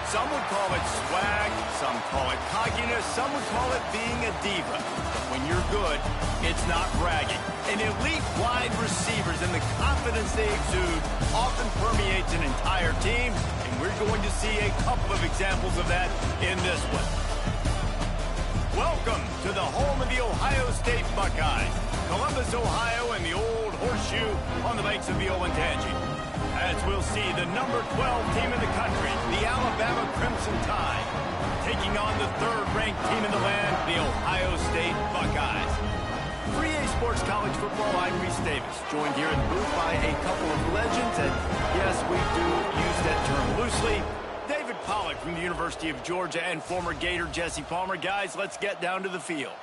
Some would call it swag, some call it cockiness, some would call it being a diva. But when you're good, it's not bragging. An elite wide receivers and the confidence they exude often permeates an entire team, and we're going to see a couple of examples of that in this one. Welcome to the home of the Ohio State Buckeyes, Columbus, Ohio, and the old horseshoe on the banks of the Olentangy. As we'll see, the number 12 team in the country, the Alabama Crimson Tide, taking on the third-ranked team in the land, the Ohio State Buckeyes. 3A Sports College Football, I'm Reese Davis, joined here in the booth by a couple of legends, and yes, we do use that term loosely. David Pollack from the University of Georgia and former Gator Jesse Palmer. Guys, let's get down to the field.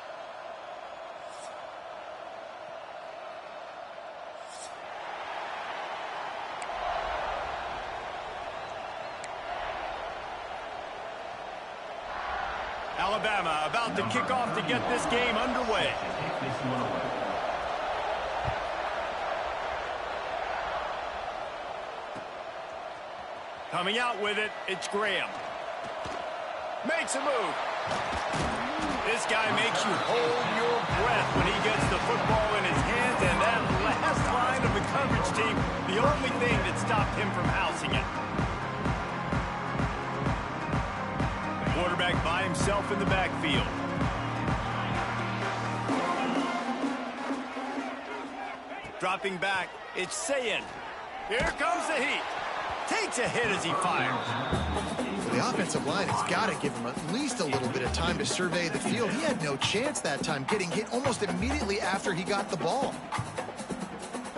Alabama about to kick off to get this game underway. Coming out with it, it's Graham. Makes a move. This guy makes you hold your breath when he gets the football in his hands, and that last line of the coverage team, the only thing that stopped him from housing it. Quarterback by himself in the backfield. Dropping back, it's Sayin. Here comes the heat. Takes a hit as he fires. The offensive line has got to give him at least a little bit of time to survey the field. He had no chance that time, getting hit almost immediately after he got the ball.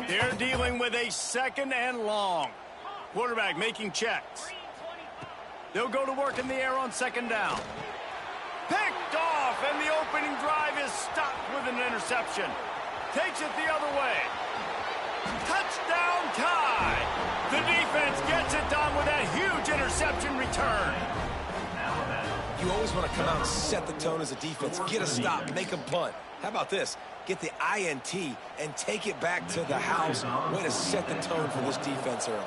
They're dealing with a second and long. Quarterback making checks. They'll go to work in the air on second down. Picked off, and the opening drive is stopped with an interception. Takes it the other way. Touchdown tie. The defense gets it done with that huge interception return. You always want to come out and set the tone as a defense. Get a stop, make them punt. How about this? Get the INT and take it back to the house. Way to set the tone for this defense early.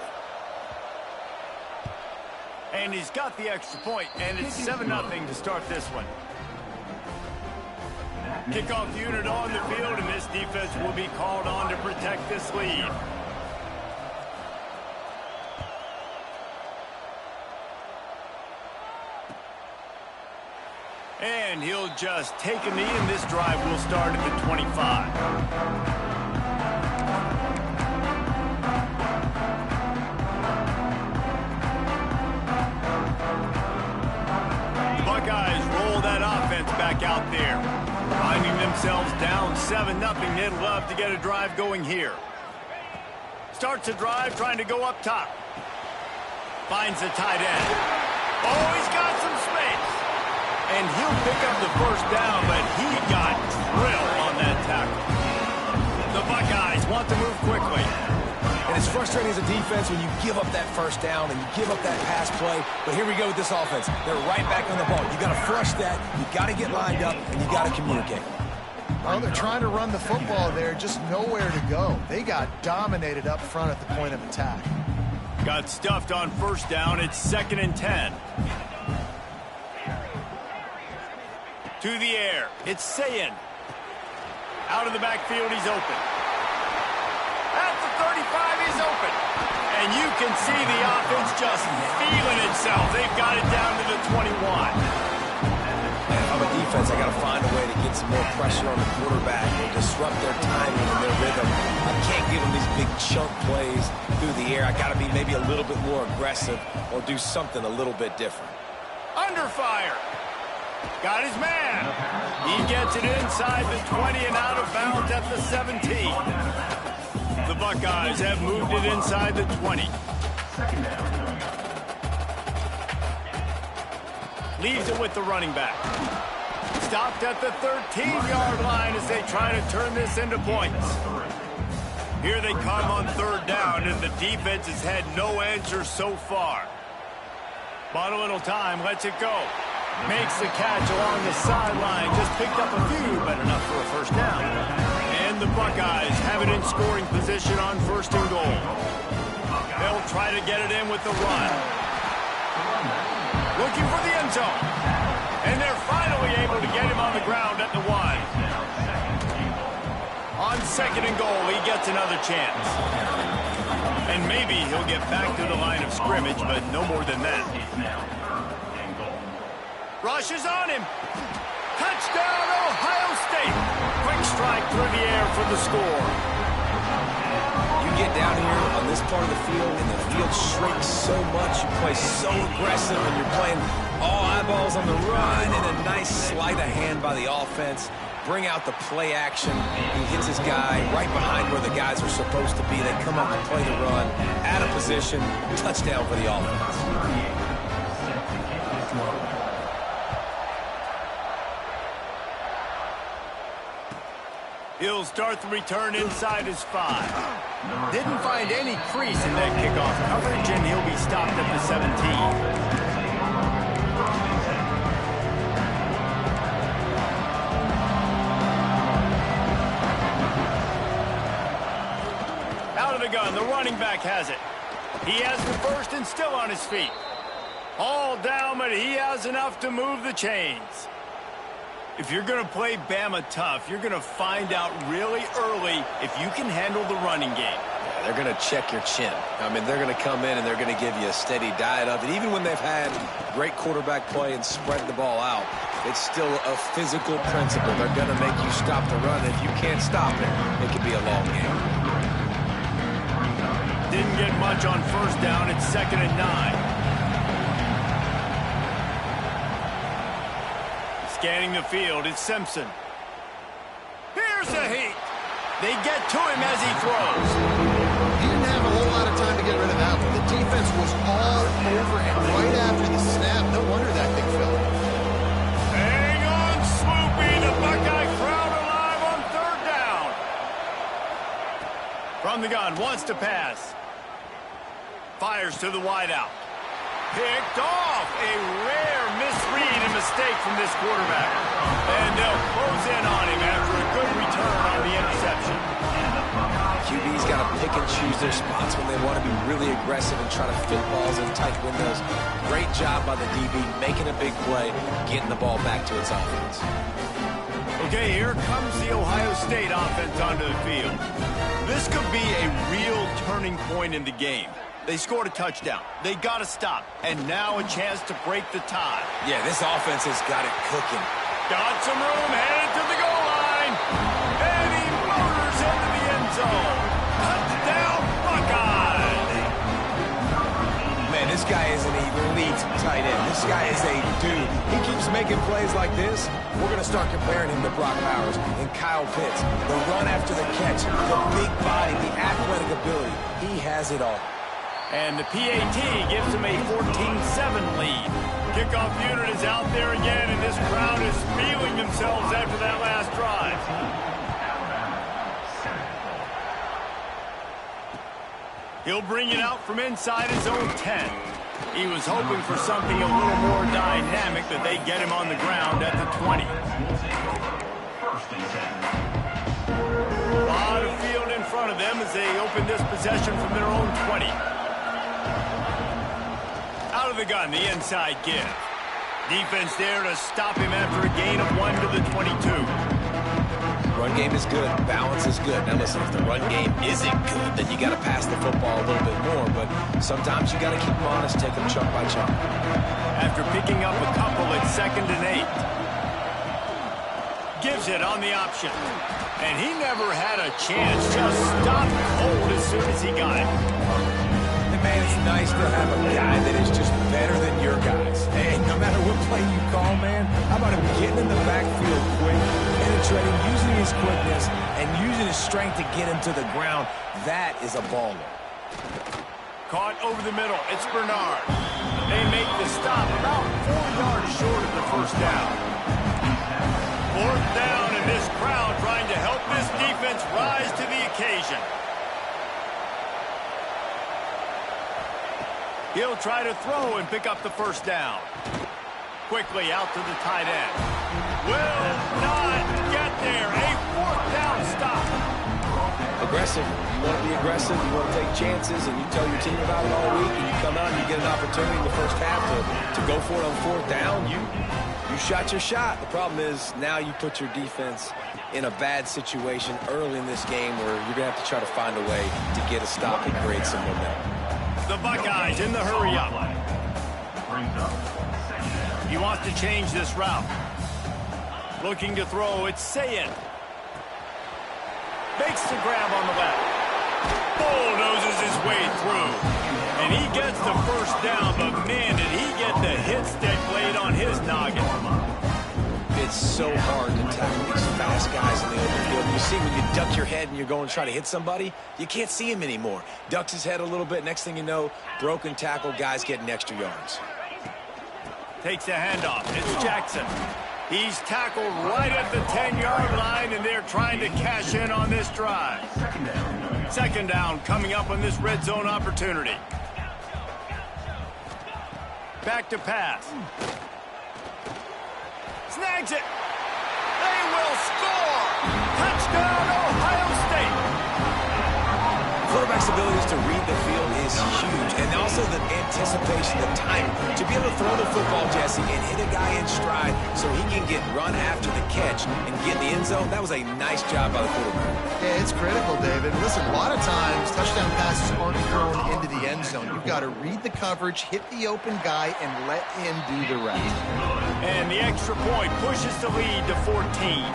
And he's got the extra point, and it's 7-0 to start this one. Kickoff unit on the field, and this defense will be called on to protect this lead. And he'll just take a knee, and this drive will start at the 25. Buckeyes roll that offense back out there. Finding themselves down 7-0. They'd love to get a drive going here. Starts a drive trying to go up top. Finds the tight end. Oh, he's got some space. And he'll pick up the first down, but he got drilled on that tackle. The Buckeyes want to move quickly. And it's frustrating as a defense when you give up that first down and you give up that pass play. But here we go with this offense. They're right back on the ball. You got to flush that. You got to get lined up, and you got to communicate. Well, they're trying to run the football there, just nowhere to go. They got dominated up front at the point of attack. Got stuffed on first down. It's 2nd and 10. To the air. It's Sayin. Out of the backfield, he's open. At the 35, he's open. And you can see the offense just feeling itself. They've got it down to the 21. And if I'm a defense, I got to find a way to get some more pressure on the quarterback and disrupt their timing and their rhythm. I can't give them these big chunk plays through the air. I got to be maybe a little bit more aggressive or do something a little bit different. Under fire. Got his man. He gets it inside the 20 and out of bounds at the 17. The Buckeyes have moved it inside the 20. Leaves it with the running back. Stopped at the 13-yard line as they try to turn this into points. Here they come on third down, and the defense has had no answer so far. Bought a little time, lets it go. Makes the catch along the sideline. Just picked up a few, but enough for a first down. And the Buckeyes have it in scoring position on 1st and goal. They'll try to get it in with the run. Looking for the end zone. And they're finally able to get him on the ground at the 1. On 2nd and goal, he gets another chance. And maybe he'll get back to the line of scrimmage, but no more than that. Rush is on him. Touchdown, Ohio State. Quick strike through the air for the score. You get down here on this part of the field, and the field shrinks so much. You play so aggressive, and you're playing all eyeballs on the run, and a nice sleight of hand by the offense. Bring out the play action. He hits his guy right behind where the guys are supposed to be. They come up and play the run, out of position, touchdown for the offense. He'll start the return inside his 5. Didn't find any crease in that kickoff coverage, and he'll be stopped at the 17. Out of the gun, the running back has it. He has the first and still on his feet. All down, but he has enough to move the chains. If you're going to play Bama tough, you're going to find out really early if you can handle the running game. Yeah, they're going to check your chin. I mean, they're going to come in and they're going to give you a steady diet of it. Even when they've had great quarterback play and spread the ball out, it's still a physical principle. They're going to make you stop the run. If you can't stop it, it could be a long game. Didn't get much on first down. It's 2nd and 9. Scanning the field, it's Simpson. Here's a heat. They get to him as he throws. He didn't have a whole lot of time to get rid of that one. The defense was all over him right after the snap. No wonder that thing fell. Hang on, Swoopy. The Buckeye crowd alive on 3rd down. From the gun, wants to pass. Fires to the wideout. Picked off. A rare misread and mistake from this quarterback. And they'll close in on him after a good return on the interception. QB's got to pick and choose their spots when they want to be really aggressive and try to fit balls in tight windows. Great job by the DB making a big play, getting the ball back to its offense. Okay, here comes the Ohio State offense onto the field. This could be a real turning point in the game. They scored a touchdown. They got to stop. And now a chance to break the tie. Yeah, this offense has got it cooking. Got some room, headed to the goal line. And he motors into the end zone. Touchdown, Buckeyes. Man, this guy is an elite tight end. This guy is a dude. He keeps making plays like this. We're going to start comparing him to Brock Bowers and Kyle Pitts. The run after the catch, the big body, the athletic ability. He has it all. And the PAT gives him a 14-7 lead. Kickoff unit is out there again, and this crowd is feeling themselves after that last drive. He'll bring it out from inside his own 10. He was hoping for something a little more dynamic, but they get him on the ground at the 20. A lot of field in front of them as they open this possession from their own 20. Out of the gun, the inside give. Defense there to stop him after a gain of 1 to the 22. Run game is good. Balance is good. Now listen, if the run game isn't good, then you got to pass the football a little bit more. But sometimes you got to keep them honest, take them chunk by chunk. After picking up a couple at 2nd and 8. Gives it on the option. And he never had a chance. Just stopped cold as soon as he got it. Man, it's nice to have a guy that is just better than your guys. Hey, no matter what play you call, man, how about him getting in the backfield quick, penetrating, using his quickness, and using his strength to get him to the ground? That is a baller. Caught over the middle. It's Bernard. They make the stop about 4 yards short of the first down. 4th down, and this crowd trying to help this defense rise to the occasion. He'll try to throw and pick up the first down. Quickly out to the tight end. Will not get there. A 4th down stop. A aggressive. You want to be aggressive, you want to take chances, and you tell your team about it all week, and you come out and you get an opportunity in the first half to go for it on fourth down. You shot your shot. The problem is now you put your defense in a bad situation early in this game where you're going to have to try to find a way to get a stop and create some momentum. The Buckeyes in the hurry up. He wants to change this route. Looking to throw, it's Sayed. Makes the grab on the left. Bulldozes his way through. And he gets the first down, but man, did he get the hit stick laid on his noggin. It's so hard to tackle these fast guys in the open field. You see when you duck your head and you're going to try to hit somebody, you can't see him anymore. Ducks his head a little bit. Next thing you know, broken tackle, guys getting extra yards. Takes a handoff. It's Jackson. He's tackled right at the 10-yard line, and they're trying to cash in on this drive. Second down coming up on this red zone opportunity. Back to pass. Snags it. They will score. Touchdown, Ohio State. Quarterback's abilities to read the field is huge, and also the anticipation, the timing. To be able to throw the football, Jesse, and hit a guy in stride so he can get run after the catch and get in the end zone, that was a nice job by the quarterback. Yeah, it's critical, David. Listen, a lot of times touchdown passes aren't thrown into the end zone. You've got to read the coverage, hit the open guy, and let him do the rest. And the extra point pushes the lead to 14.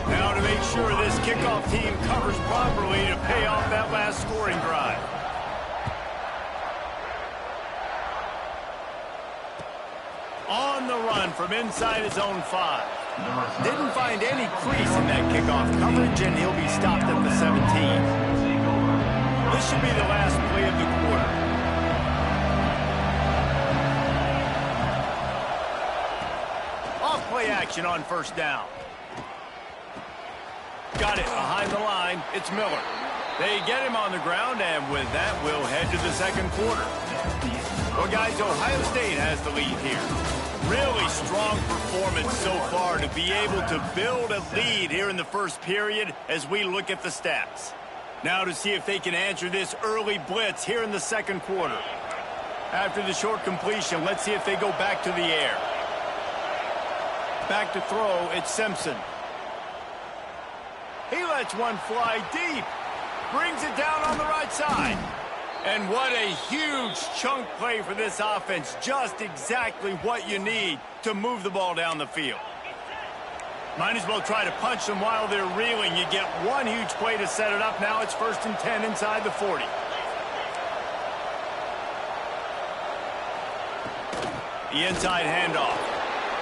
Now to make sure this kickoff team covers properly to pay off that last scoring drive. On the run from inside his own 5. Didn't find any crease in that kickoff coverage, and he'll be stopped at the 17. This should be the last play of the quarter. Off-play action on first down. Got it behind the line. It's Miller. They get him on the ground, and with that, we'll head to the second quarter. Well, guys, Ohio State has the lead here. Really strong performance so far to be able to build a lead here in the first period as we look at the stats. Now to see if they can answer this early blitz here in the second quarter. After the short completion, let's see if they go back to the air. Back to throw, it's Simpson. He lets one fly deep. Brings it down on the right side. And what a huge chunk play for this offense. Just exactly what you need to move the ball down the field. Might as well try to punch them while they're reeling. You get one huge play to set it up. Now it's 1st and 10 inside the 40. The inside handoff.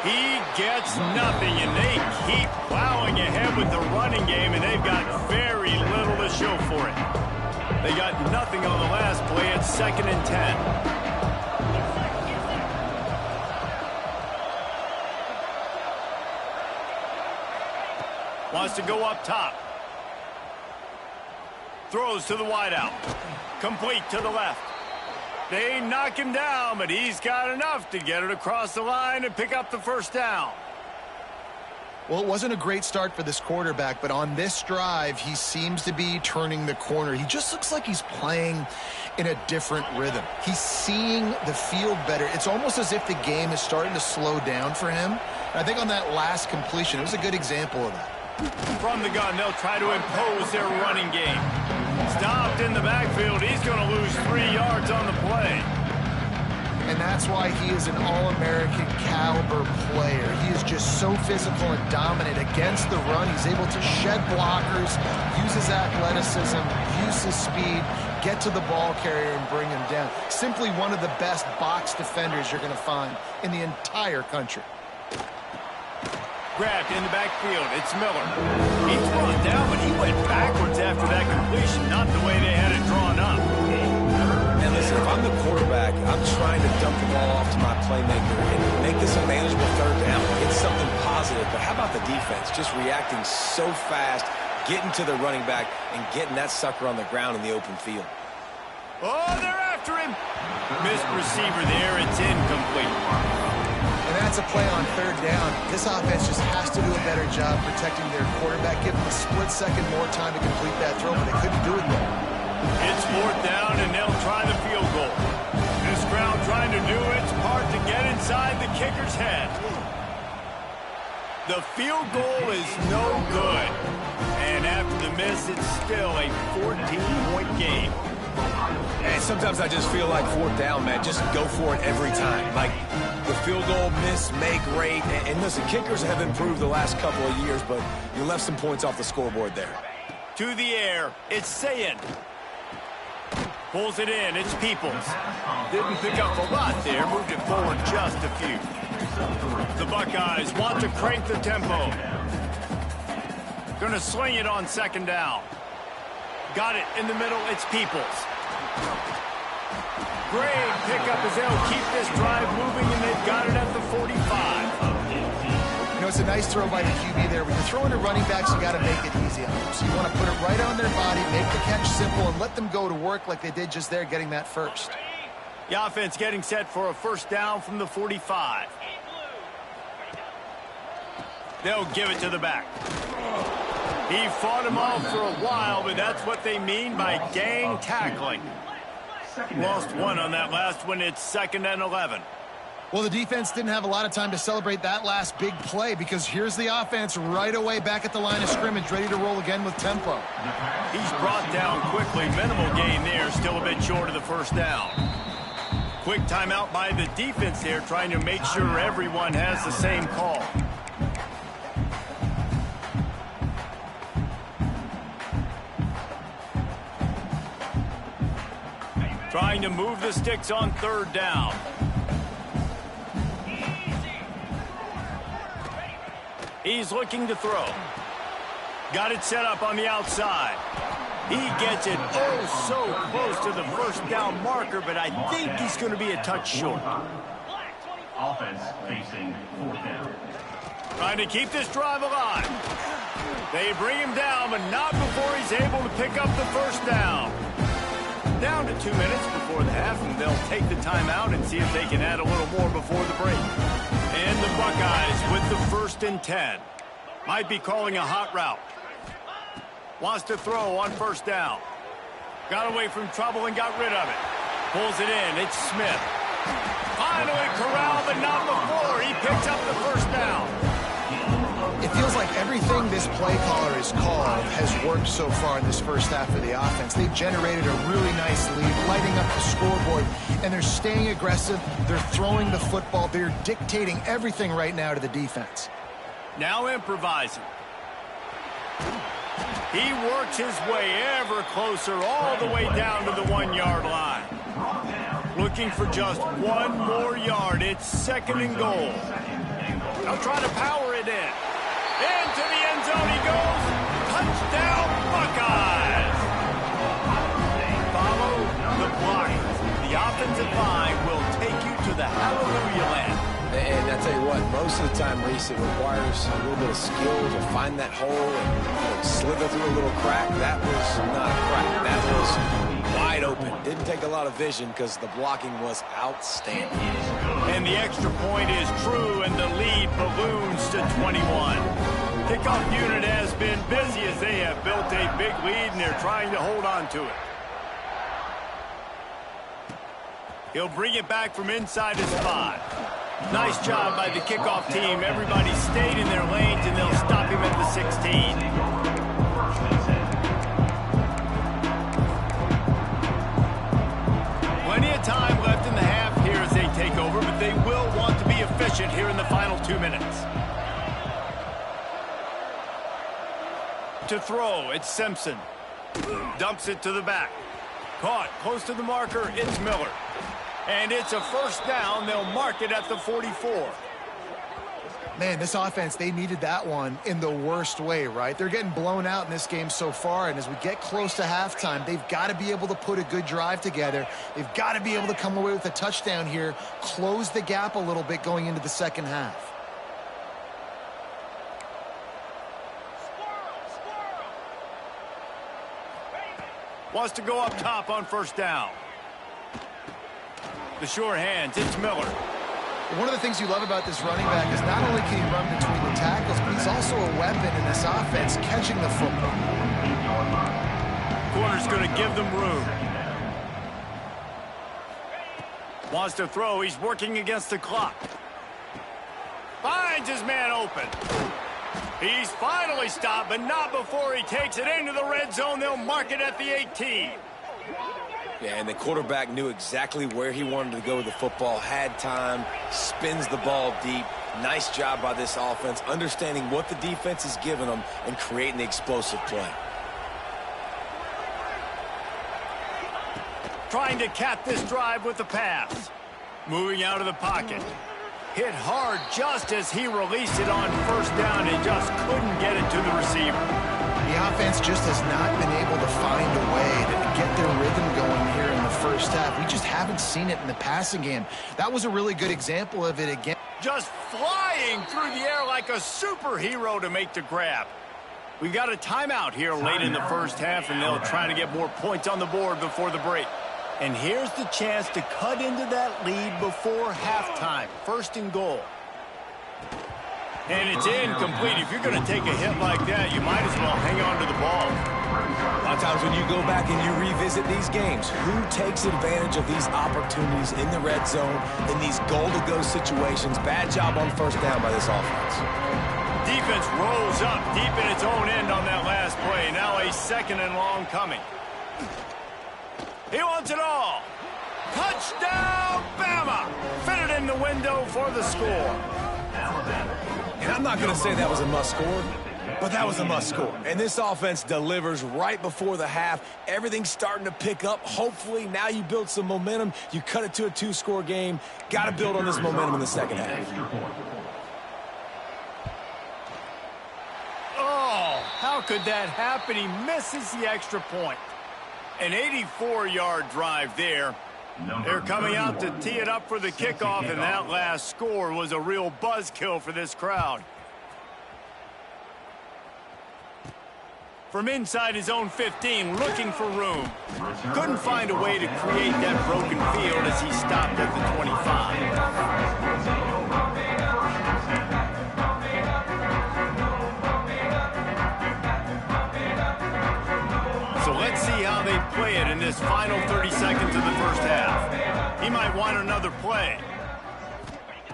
He gets nothing, and they keep plowing ahead with the running game, and they've got very little to show for it. They got nothing on the last play. It's 2nd and 10. Wants to go up top. Throws to the wideout. Complete to the left. They knock him down, but he's got enough to get it across the line and pick up the first down. Well, it wasn't a great start for this quarterback, but on this drive, he seems to be turning the corner. He just looks like he's playing in a different rhythm. He's seeing the field better. It's almost as if the game is starting to slow down for him. And I think on that last completion, it was a good example of that. From the gun, they'll try to impose their running game. Stopped in the backfield. He's going to lose 3 yards on the play. And that's why he is an All-American caliber player. He is just so physical and dominant against the run. He's able to shed blockers, use his athleticism, use his speed, get to the ball carrier and bring him down. Simply one of the best box defenders you're going to find in the entire country. Grabbed in the backfield. It's Miller. He's brought down, but he went backwards after that completion, not the way they had it drawn up. And listen, if I'm the quarterback, I'm trying to dump the ball off to my playmaker and make this a manageable third down. Get something positive. But how about the defense? Just reacting so fast, getting to the running back, and getting that sucker on the ground in the open field. Oh, they're after him. Missed receiver there. It's incomplete. And that's a play on third down. This offense just has to do a better job protecting their quarterback, give them a split second more time to complete that throw, but they couldn't do it there. It's fourth down, and they'll try the field goal. This crowd trying to do its part to get inside the kicker's head. The field goal is no good. And after the miss, it's still a 14-point game. And sometimes I just feel like fourth down, man, just go for it every time. Like, the field goal miss, make rate. And listen, kickers have improved the last couple of years, but you left some points off the scoreboard there. To the air, it's Sayin. Pulls it in, it's Peoples. Didn't pick up a lot there, moved it forward just a few. The Buckeyes want to crank the tempo. Gonna sling it on second down. Got it in the middle, it's Peoples. Great pickup as they'll keep this drive moving, and they've got it at the 45. You know, it's a nice throw by the QB there. When you're throwing to running backs, you got to make it easy on them. So you want to put it right on their body, make the catch simple, and let them go to work like they did just there, getting that first. The offense getting set for a first down from the 45. They'll give it to the back. He fought him off for a while, but that's what they mean by gang tackling. Lost one on that last one. It's 2nd and 11. Well, the defense didn't have a lot of time to celebrate that last big play because here's the offense right away back at the line of scrimmage, ready to roll again with tempo. He's brought down quickly. Minimal gain there, still a bit short of the first down. Quick timeout by the defense there, trying to make sure everyone has the same call. Trying to move the sticks on third down. He's looking to throw. Got it set up on the outside. He gets it so close to the first down marker, but I think he's going to be a touch short. Offense facing fourth down. Trying to keep this drive alive. They bring him down, but not before he's able to pick up the first down. Down to 2 minutes before the half, and they'll take the timeout and see if they can add a little more before the break. And the Buckeyes with the 1st and 10. Might be calling a hot route. Wants to throw on first down. Got away from trouble and got rid of it. Pulls it in. It's Smith. Finally corralled, but not before. He picks up the first down. It feels like everything this play caller has called has worked so far in this first half of the offense. They've generated a really nice lead, lighting up the scoreboard, and they're staying aggressive. They're throwing the football. They're dictating everything right now to the defense. Now improvising. He works his way ever closer all the way down to the 1-yard line. Looking for just one more yard. It's 2nd and goal. They'll try to power it in. Into the end zone he goes. Touchdown, Buckeyes. Follow the block. The offensive line will take you to the hallelujah land. And I tell you what, most of the time, Reese, it requires a little bit of skill to find that hole and slither through a little crack. That was not a crack. That was wide open. Didn't take a lot of vision because the blocking was outstanding. And the extra point is true, and the lead balloons to 21. Kickoff unit has been busy as they have built a big lead, and they're trying to hold on to it. He'll bring it back from inside his 5. Nice job by the kickoff team. Everybody stayed in their lanes, and they'll stop him at the 16. Plenty of time left in the half here as they take over, but they will want to be efficient here in the final 2 minutes. To throw, it's Simpson. Dumps it to the back. Caught close to the marker, it's Miller. And it's a first down. They'll mark it at the 44. Man, this offense, they needed that one in the worst way, right? They're getting blown out in this game so far, and as we get close to halftime, they've got to be able to put a good drive together. They've got to be able to come away with a touchdown here, close the gap a little bit going into the second half. Wants to go up top on first down. The sure hands, it's Miller. One of the things you love about this running back is not only can he run between the tackles, but he's also a weapon in this offense, catching the football. Corner's going to give them room. Wants to throw. He's working against the clock. Finds his man open. He's finally stopped, but not before he takes it into the red zone. They'll mark it at the 18. Yeah, and the quarterback knew exactly where he wanted to go with the football, had time, spins the ball deep. Nice job by this offense, understanding what the defense is giving them and creating the explosive play. Trying to cap this drive with the pass. Moving out of the pocket. Hit hard just as he released it on first down and just couldn't get it to the receiver. The offense just has not been able to find a way to get their rhythm going here in the first half. We just haven't seen it in the passing game. That was a really good example of it again. Just flying through the air like a superhero to make the grab. We've got a timeout here late in the first half, and they'll try to get more points on the board before the break. And here's the chance to cut into that lead before halftime. First and goal. And it's incomplete. If you're going to take a hit like that, you might as well hang on to the ball. A lot of times when you go back and you revisit these games, who takes advantage of these opportunities in the red zone, in these goal-to-go situations? Bad job on first down by this offense. Defense rolls up deep in its own end on that last play. Now a second and long coming. He wants it all. Touchdown, Bama! Fitted in the window for the score. And I'm not going to say that was a must-score, but that was a must-score. And this offense delivers right before the half. Everything's starting to pick up. Hopefully, now you build some momentum. You cut it to a two-score game. Got to build on this momentum in the second half. Oh, how could that happen? He misses the extra point. An 84-yard drive there. They're coming out to tee it up for the kickoff, and that last score was a real buzzkill for this crowd. From inside his own 15, looking for room. Couldn't find a way to create that broken field as he stopped at the 25. So let's see how they play it in this final 30 seconds of the first half. He might want another play.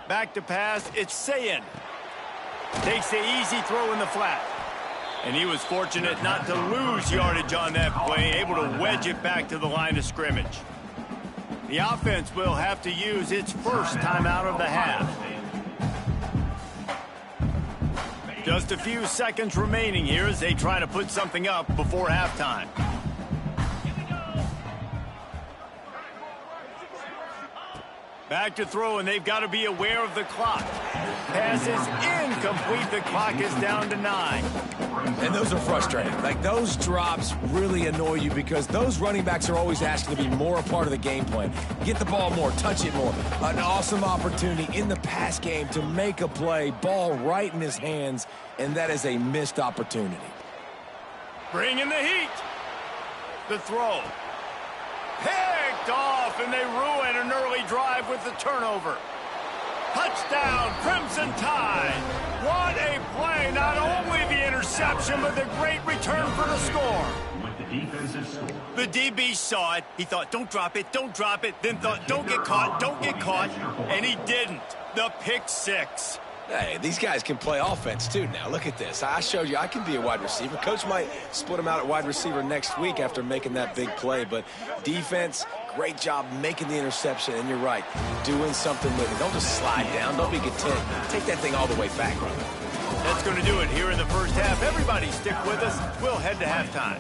Back to pass, it's Sayin. Takes the easy throw in the flat. And he was fortunate not to lose yardage on that play, able to wedge it back to the line of scrimmage. The offense will have to use its first timeout of the half. Just a few seconds remaining here as they try to put something up before halftime. Back to throw, and they've got to be aware of the clock. Pass is incomplete. The clock is down to 9. And those are frustrating. Like, those drops really annoy you because those running backs are always asking to be more a part of the game plan. Get the ball more, touch it more. An awesome opportunity in the pass game to make a play, ball right in his hands, and that is a missed opportunity. Bringing the heat. The throw. Picked off, and they ruin an early drive with the turnover. Touchdown, Crimson Tide. What a play. Not only the interception, but the great return for the score. With the defensive score. The DB saw it. He thought, don't drop it, don't drop it. Then thought, don't get caught, don't get caught. And he didn't. The pick six. Hey, these guys can play offense, too, now. Look at this. I showed you I can be a wide receiver. Coach might split him out at wide receiver next week after making that big play. But defense, great job making the interception. And you're right, doing something with it. Don't just slide down. Don't be content. Take that thing all the way back. That's going to do it here in the first half. Everybody stick with us. We'll head to halftime.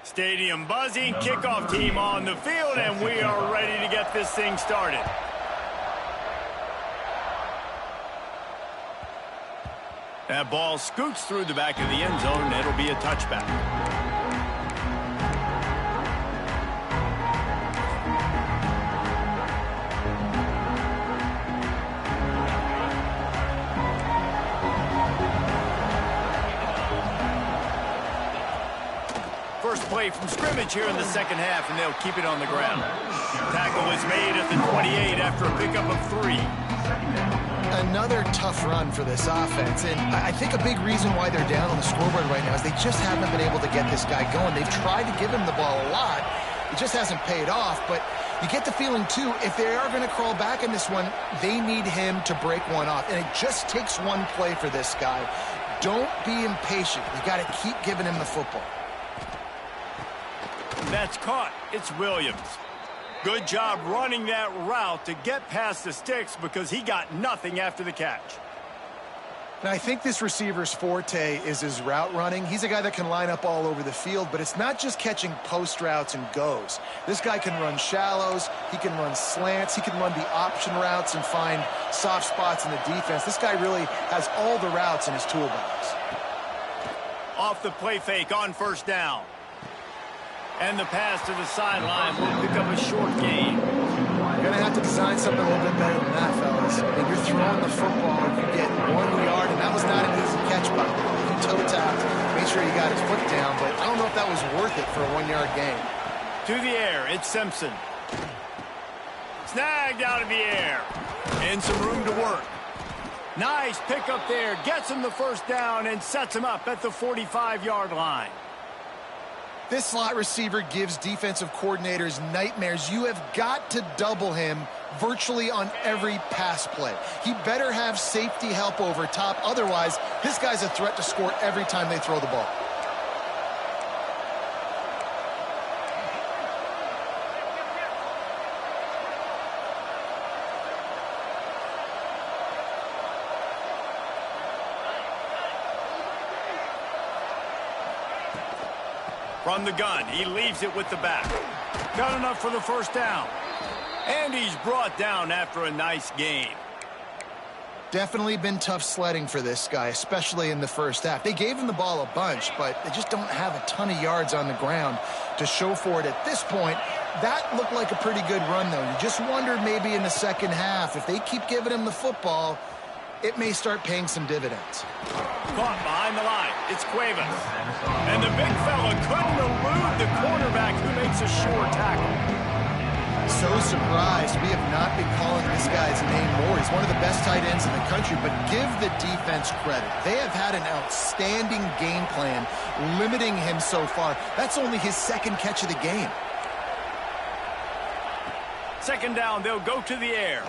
Stadium buzzing, kickoff team on the field, and we are ready to get this thing started. That ball scoots through the back of the end zone, and it'll be a touchback. first play from scrimmage here in the second half, and they'll keep it on the ground. Tackle is made at the 28 after a pickup of 3. Another tough run for this offense, and I think a big reason why they're down on the scoreboard right now is they just haven't been able to get this guy going. They've tried to give him the ball a lot. It just hasn't paid off, but you get the feeling, too, if they are going to crawl back in this one, they need him to break one off, and it just takes one play for this guy. Don't be impatient. You got to keep giving him the football. That's caught. It's Williams. Good job running that route to get past the sticks because he got nothing after the catch. Now, I think this receiver's forte is his route running. He's a guy that can line up all over the field, but it's not just catching post routes and goes. This guy can run shallows, he can run slants, he can run the option routes and find soft spots in the defense. This guy really has all the routes in his toolbox. Off the play fake on first down. And the pass to the sideline will pick up a short gain. You're going to have to design something a little bit better than that, fellas. When you're throwing the football, you get 1 yard, and that was not an easy catch by the way. He toe-tapped, made sure he got his foot down, but I don't know if that was worth it for a 1 yard gain. To the air, it's Simpson. Snagged out of the air. And some room to work. Nice pickup there. Gets him the first down and sets him up at the 45-yard line. This slot receiver gives defensive coordinators nightmares. You have got to double him virtually on every pass play. He better have safety help over top. Otherwise, this guy's a threat to score every time they throw the ball. From the gun, he leaves it with the back. Got enough for the first down. And he's brought down after a nice gain. Definitely been tough sledding for this guy, especially in the first half. They gave him the ball a bunch, but they just don't have a ton of yards on the ground to show for it at this point. That looked like a pretty good run, though. You just wondered maybe in the second half, if they keep giving him the football, it may start paying some dividends. Caught behind the line. It's Cuevas. And the big fella couldn't elude the quarterback who makes a sure tackle. So surprised we have not been calling this guy's name more. He's one of the best tight ends in the country, but give the defense credit. They have had an outstanding game plan limiting him so far. That's only his second catch of the game. Second down, they'll go to the air.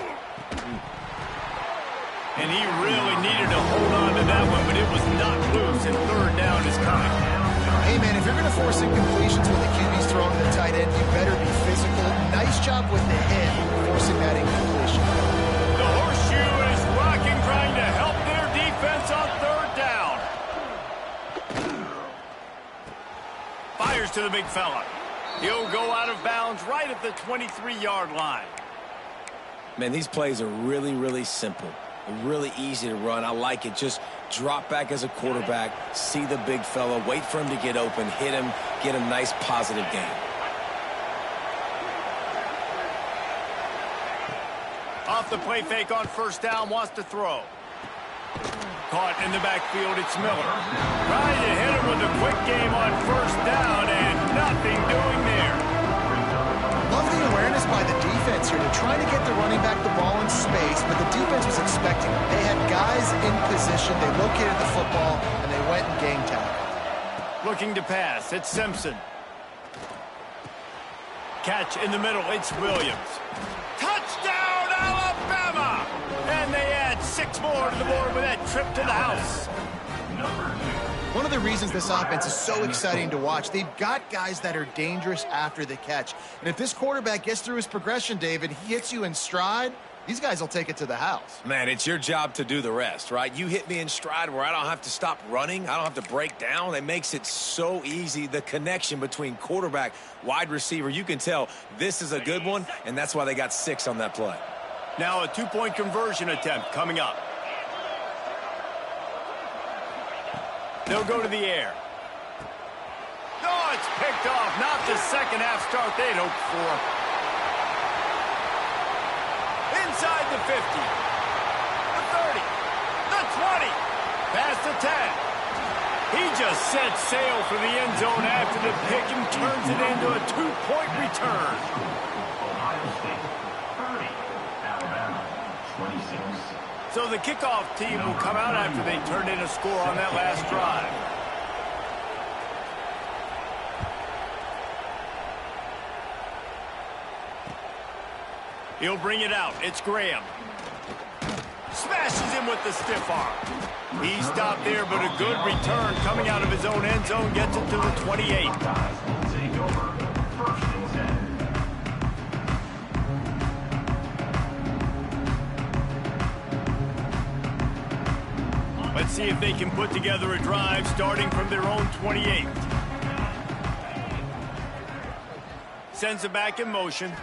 And he really needed to hold on to that one, but it was not loose, and third down is coming. Hey, man, if you're going to force incompletions when the QB's throwing the tight end, you better be physical. Nice job with the hit, forcing that incompletion. The horseshoe is rocking, trying to help their defense on third down. Fires to the big fella. He'll go out of bounds right at the 23-yard line. Man, these plays are really, really simple. Really easy to run. I like it. Just drop back as a quarterback, see the big fella, wait for him to get open, hit him, get a nice positive gain. Off the play fake on first down, wants to throw. Caught in the backfield, it's Miller. Trying to hit him with a quick game on first down, and nothing doing there. Love the awareness by the defense here. They're trying to get the running back the ball in space, but the defense was expecting it. They had guys in position, they located the football, and they went and gang tackled. Looking to pass, it's Simpson. Catch in the middle, it's Williams. Touchdown, Alabama! And they add 6 more to the board with that trip to the house. One of the reasons this offense is so exciting to watch, they've got guys that are dangerous after the catch. And if this quarterback gets through his progression, David, he hits you in stride, these guys will take it to the house. Man, it's your job to do the rest, right? You hit me in stride where I don't have to stop running. I don't have to break down. It makes it so easy. The connection between quarterback, wide receiver, you can tell this is a good one, and that's why they got 6 on that play. Now a 2-point conversion attempt coming up. They'll go to the air. No, it's picked off. Not the second half start they'd hoped for. Inside the 50. The 30. The 20. Past the 10. He just set sail for the end zone after the pick and turns it into a 2-point return. Ohio State 30, Alabama 26. So the kickoff team will come out after they turn in a score on that last drive. He'll bring it out. It's Graham. Smashes him with the stiff arm. He stopped there, but a good return coming out of his own end zone gets it to the 28. Take over. First and 10. Let's see if they can put together a drive starting from their own 28. Sends it back in motion.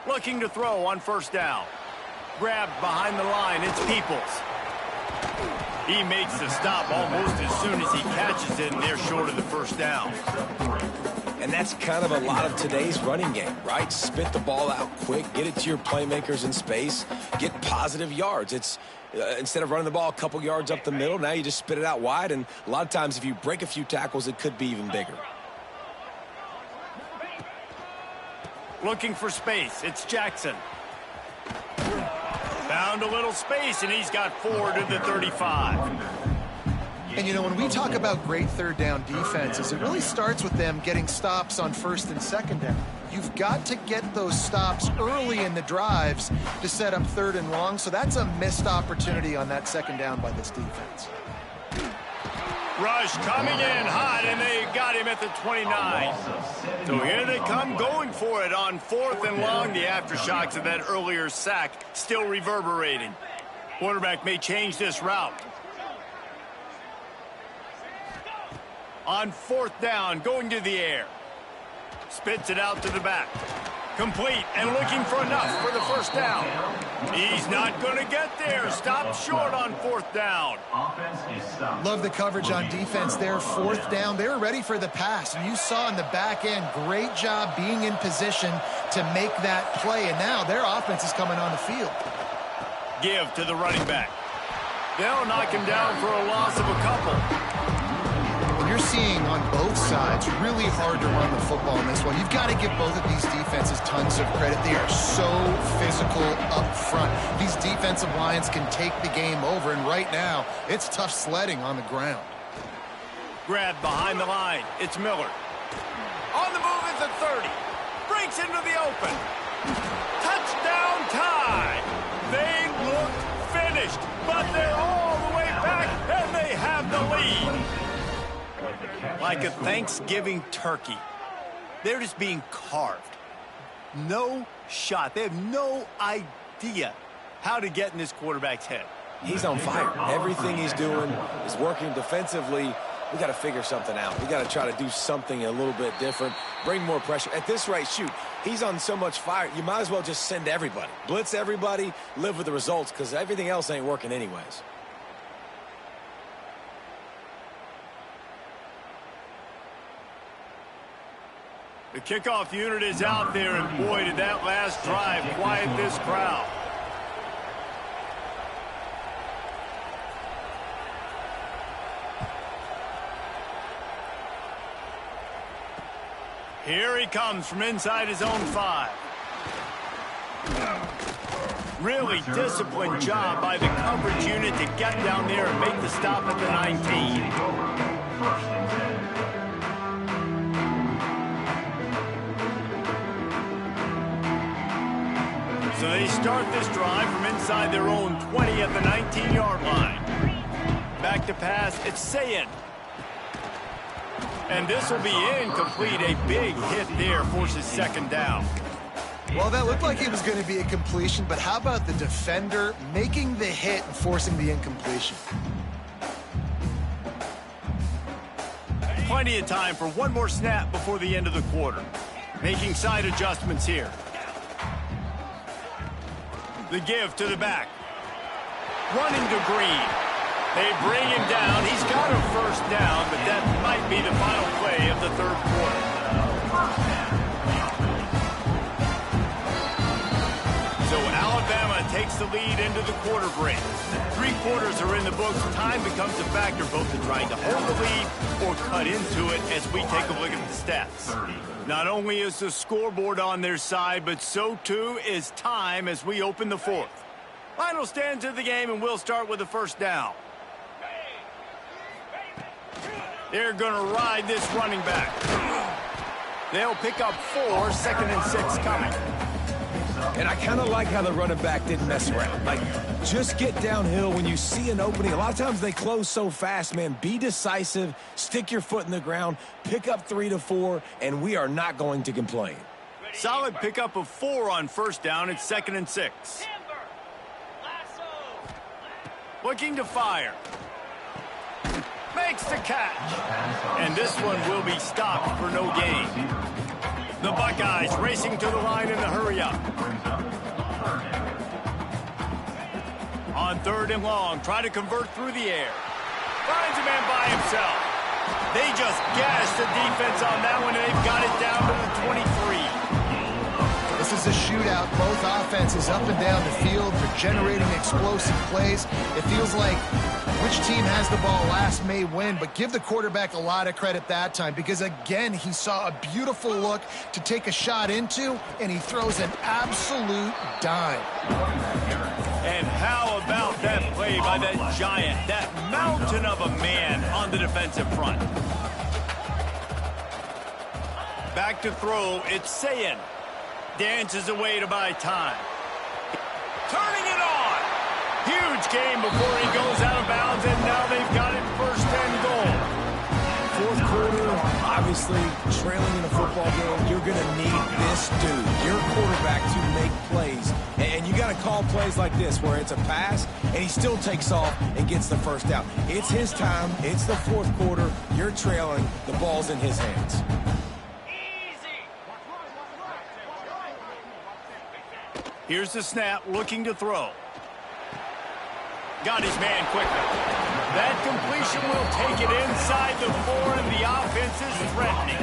Looking to throw on first down. Grabbed behind the line, it's Peoples. He makes the stop almost as soon as he catches it, and they're short of the first down. And that's kind of a lot of today's running game, right? Spit the ball out quick, get it to your playmakers in space, get positive yards. It's instead of running the ball a couple yards up the middle, now you just spit it out wide, and a lot of times if you break a few tackles, it could be even bigger. Looking for space, it's Jackson. Found a little space, and he's got 4 to the 35. And, you know, when we talk about great third down defenses, it really starts with them getting stops on first and second down. You've got to get those stops early in the drives to set up third and long, so that's a missed opportunity on that second down by this defense. Rush coming in hot, and they got him at the 29. So here they come going for it on 4th and long. The aftershocks of that earlier sack still reverberating. Quarterback may change this route. On 4th down, going to the air. Spits it out to the back. Complete and looking for enough for the first down. He's not going to get there. Stopped short on 4th down. Offense is stopped. Love the coverage on defense there. 4th down, they were ready for the pass. And you saw in the back end, great job being in position to make that play. And now their offense is coming on the field. Give to the running back. They'll knock him down for a loss of a couple. You're seeing on both sides really hard to run the football in this one. You've got to give both of these defenses tons of credit. They are so physical up front. These defensive lines can take the game over, and right now, it's tough sledding on the ground. Grabbed behind the line. It's Miller. On the move at the 30. Breaks into the open. Touchdown tie. They look finished, but they're all the way back, and they have the lead. Like a Thanksgiving turkey. They're just being carved. No shot. They have no idea how to get in this quarterback's head. He's on fire. Everything he's doing is working defensively. We got to figure something out. We got to try to do something a little bit different. Bring more pressure. At this rate, shoot, he's on so much fire, you might as well just send everybody. Blitz everybody, live with the results, because everything else ain't working anyways. The kickoff unit is out there, and boy, did that last drive quiet this crowd. Here he comes from inside his own 5. Really disciplined job by the coverage unit to get down there and make the stop at the 19. First and 10. So they start this drive from inside their own 20 at the 19-yard line. Back to pass, it's Sayin. And this will be incomplete. A big hit there forces second down. Well, that looked like it was going to be a completion, but how about the defender making the hit and forcing the incompletion? Plenty of time for one more snap before the end of the quarter. Making side adjustments here. The give to the back. Running to Green. They bring him down. He's got a first down, but that might be the final play of the third quarter. So Alabama takes takes the lead into the quarter break. 3 quarters are in the books. Time becomes a factor both in trying to hold the lead or cut into it as we take a look at the stats. Not only is the scoreboard on their side, but so too is time as we open the fourth. Final stands of the game, and we'll start with the first down. They're going to ride this running back. They'll pick up 4, 2nd and 6 coming. And I kind of like how the running back didn't mess around. Like, just get downhill when you see an opening. A lot of times they close so fast, man. Be decisive, stick your foot in the ground, pick up 3 to 4, and we are not going to complain. Solid pickup of 4 on first down. It's 2nd and 6. Looking to fire. Makes the catch. And this one will be stopped for no gain. The Buckeyes racing to the line in a hurry-up. On 3rd and long, try to convert through the air. Finds a man by himself. They just gashed the defense on that one, and they've got it down to the 23. This is a shootout. Both offenses up and down the field. They're generating explosive plays. It feels like which team has the ball last may win, but give the quarterback a lot of credit that time because, again, he saw a beautiful look to take a shot into, and he throws an absolute dime. And how about that play by that giant, that mountain of a man on the defensive front? Back to throw, it's Sayin. Dances away to buy time. Turning it on. Huge game before he goes out of bounds, and now they've got it 1st and goal. 4th quarter, obviously, trailing in a football game, you're going to need this dude, your quarterback, to make plays. And you got to call plays like this where it's a pass, and he still takes off and gets the first down. It's his time. It's the 4th quarter. You're trailing. The ball's in his hands. Here's the snap, looking to throw. Got his man quickly. That completion will take it inside the 4, and the offense is threatening.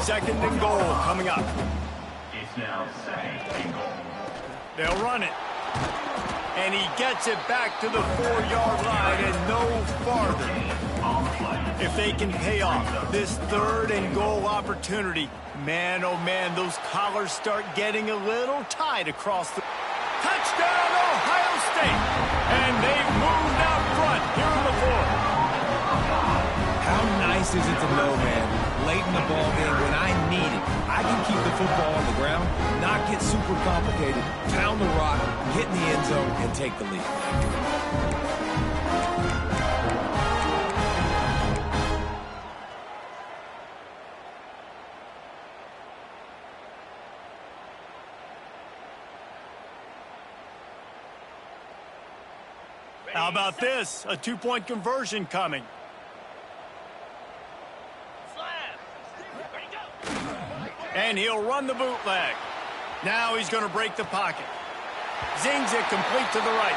2nd and goal coming up. It's now 2nd and goal. They'll run it. And he gets it back to the 4-yard line and no farther. If they can pay off this 3rd and goal opportunity, man, oh man, those collars start getting a little tight across the... Touchdown, Ohio State! And they've moved out front here in the 4th. How nice is it to know, man, late in the ball game when I need it, I can keep the football on the ground, not get super complicated, pound the rock, get in the end zone, and take the lead. How about this? A 2-point conversion coming. And he'll run the bootleg. Now he's going to break the pocket. Zings it complete to the right.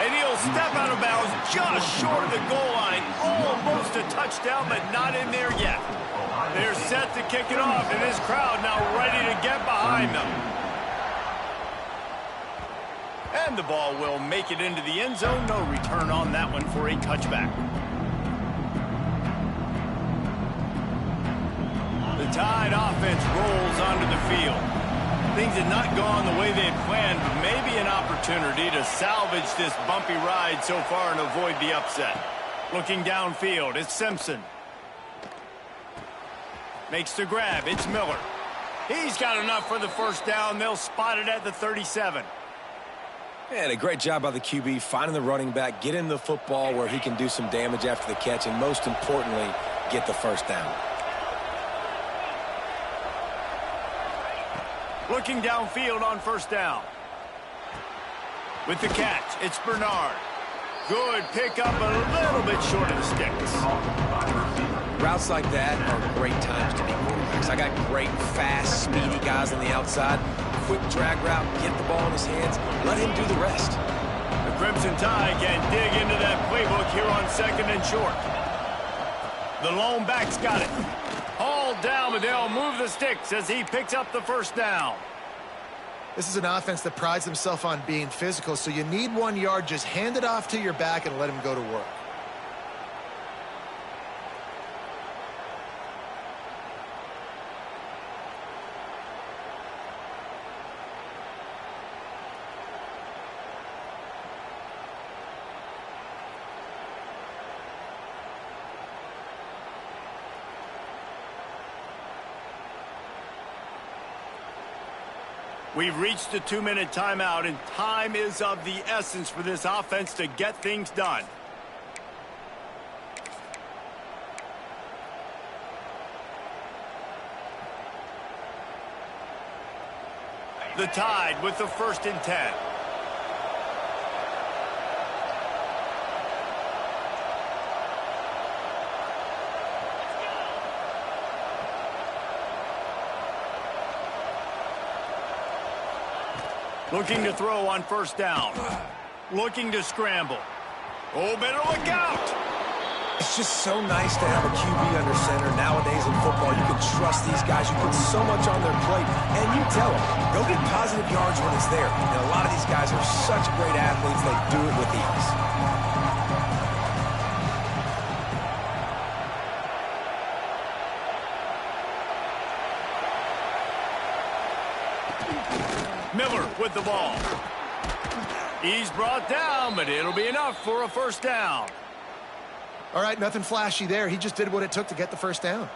And he'll step out of bounds just short of the goal line. Almost a touchdown, but not in there yet. They're set to kick it off, and this crowd now ready to get behind them. And the ball will make it into the end zone. No return on that one for a touchback. The Tide offense rolls onto the field. Things had not gone the way they had planned, but maybe an opportunity to salvage this bumpy ride so far and avoid the upset. Looking downfield, it's Simpson. Makes the grab, it's Miller. He's got enough for the first down. They'll spot it at the 37. And a great job by the QB finding the running back, get him the football where he can do some damage after the catch, and most importantly, get the first down. Looking downfield on first down. With the catch, it's Bernard. Good pickup, a little bit short of the sticks. Routes like that are great times to be quarterbacks. I got great, fast, speedy guys on the outside. Quick drag route, get the ball in his hands, let him do the rest. The Crimson Tide can dig into that playbook here on 2nd and short. The lone back's got it. Hauled down, but they'll move the sticks as he picks up the first down. This is an offense that prides themselves on being physical, so you need 1 yard, just hand it off to your back and let him go to work. We've reached the 2-minute timeout, and time is of the essence for this offense to get things done. The Tide with the 1st and 10. Looking to throw on 1st down. Looking to scramble. Oh, better look out! It's just so nice to have a QB under center. Nowadays in football, you can trust these guys. You put so much on their plate, and you tell them, go get positive yards when it's there. And a lot of these guys are such great athletes, they do it with ease. Miller with the ball. He's brought down, but it'll be enough for a 1st down. All right, nothing flashy there. He just did what it took to get the 1st down.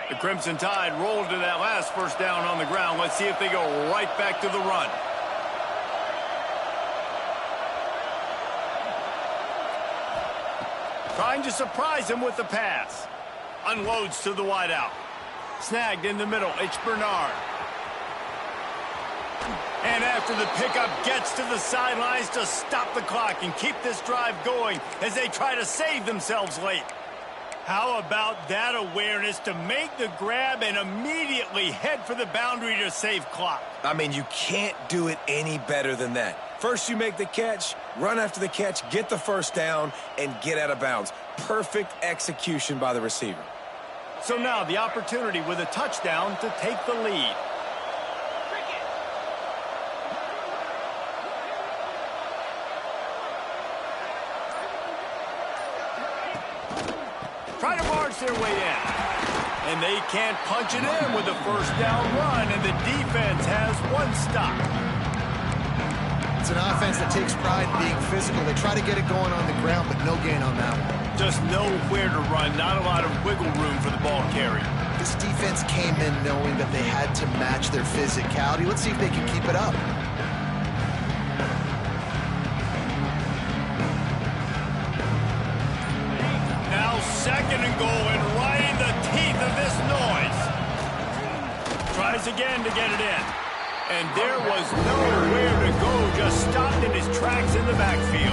The Crimson Tide rolled to that last 1st down on the ground. Let's see if they go right back to the run. Trying to surprise him with the pass. Unloads to the wideout. Snagged in the middle. It's Bernard. And after the pickup, gets to the sidelines to stop the clock and keep this drive going as they try to save themselves late. How about that awareness to make the grab and immediately head for the boundary to save clock? I mean, you can't do it any better than that. First you make the catch, run after the catch, get the 1st down, and get out of bounds. Perfect execution by the receiver. So now the opportunity with a touchdown to take the lead. Try to march their way in. And they can't punch it in with a 1st down run, and the defense has 1 stop. It's an offense that takes pride in being physical. They try to get it going on the ground, but no gain on that one. Just nowhere to run, not a lot of wiggle room for the ball carrier. This defense came in knowing that they had to match their physicality. Let's see if they can keep it up. Now 2nd and goal, and right in the teeth of this noise. Tries again to get it in. And there was nowhere to go, just stopped in his tracks in the backfield.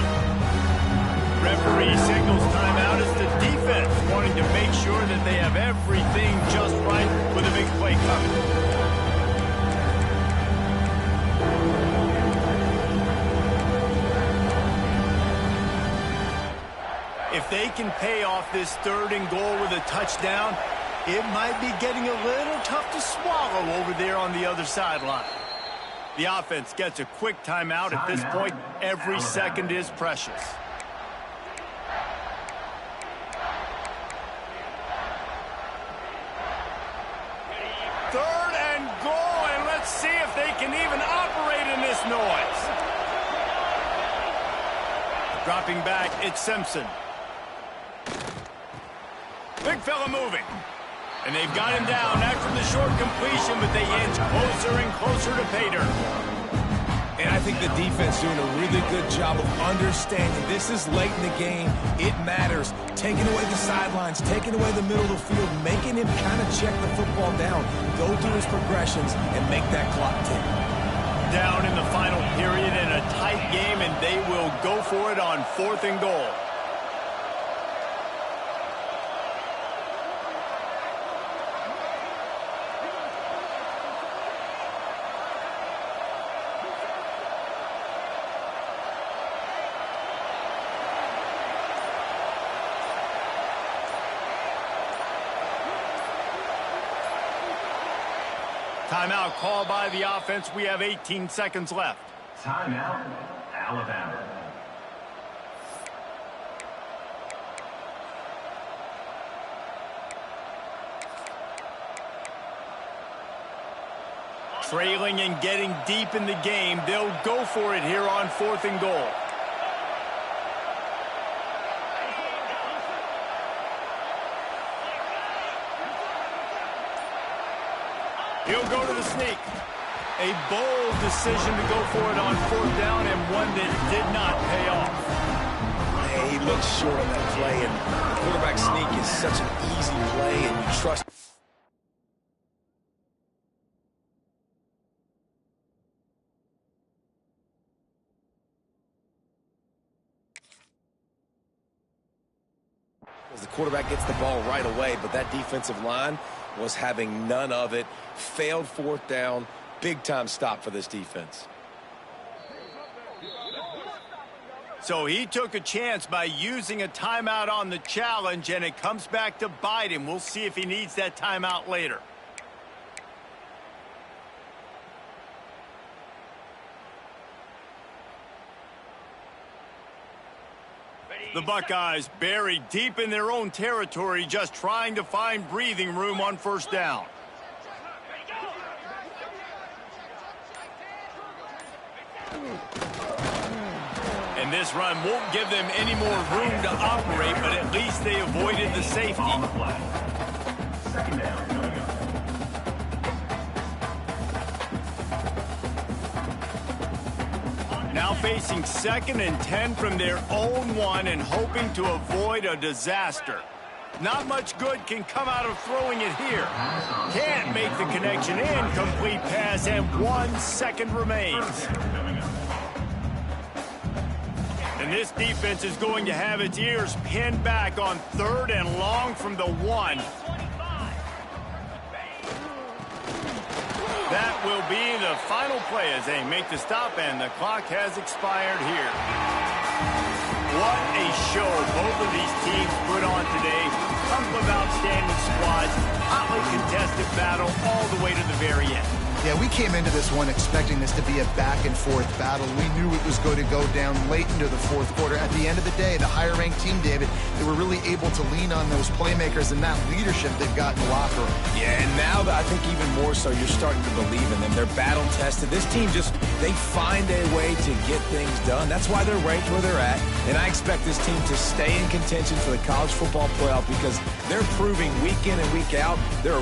Referee signals timeout as the defense wanting to make sure that they have everything just right with a big play coming. If they can pay off this 3rd and goal with a touchdown, it might be getting a little tough to swallow over there on the other sideline. The offense gets a quick timeout. At this point, every second is precious. 3rd and goal, and let's see if they can even operate in this noise. Dropping back, it's Simpson. Big fella moving. And they've got him down after the short completion, but they inch closer and closer to pay dirt. And I think the defense doing a really good job of understanding this is late in the game. It matters. Taking away the sidelines, taking away the middle of the field, making him kind of check the football down, go through his progressions, and make that clock tick. Down in the final period in a tight game, and they will go for it on 4th and goal. Timeout called by the offense. We have 18 seconds left. Timeout, Alabama. Trailing and getting deep in the game. They'll go for it here on 4th and goal. He'll go to the sneak. A bold decision to go for it on 4th down, and one that did not pay off. He looks short on that play, and the quarterback sneak is such an easy play, and you trust. As the quarterback gets the ball right away, but that defensive line was having none of it. Failed 4th down. Big-time stop for this defense. So he took a chance by using a timeout on the challenge, and it comes back to bite him. We'll see if he needs that timeout later. The Buckeyes buried deep in their own territory, just trying to find breathing room on 1st down. And this run won't give them any more room to operate, but at least they avoided the safety. On the play. Second down coming up. Now facing 2nd and 10 from their own 1 and hoping to avoid a disaster. Not much good can come out of throwing it here. Can't make the connection. Incomplete pass, and 1 second remains. And this defense is going to have its ears pinned back on 3rd and long from the 1. That will be the final play as they make the stop, and the clock has expired here. What a show both of these teams put on today. Couple of outstanding squads, hotly contested battle all the way to the very end. Yeah, we came into this one expecting this to be a back-and-forth battle. We knew it was going to go down late into the 4th quarter. At the end of the day, the higher-ranked team, David, they were really able to lean on those playmakers and that leadership they've got in the locker room. Yeah, and now I think even more so, you're starting to believe in them. They're battle-tested. This team they find a way to get things done. That's why they're ranked where they're at. And I expect this team to stay in contention for the college football playoff because they're proving week in and week out they're a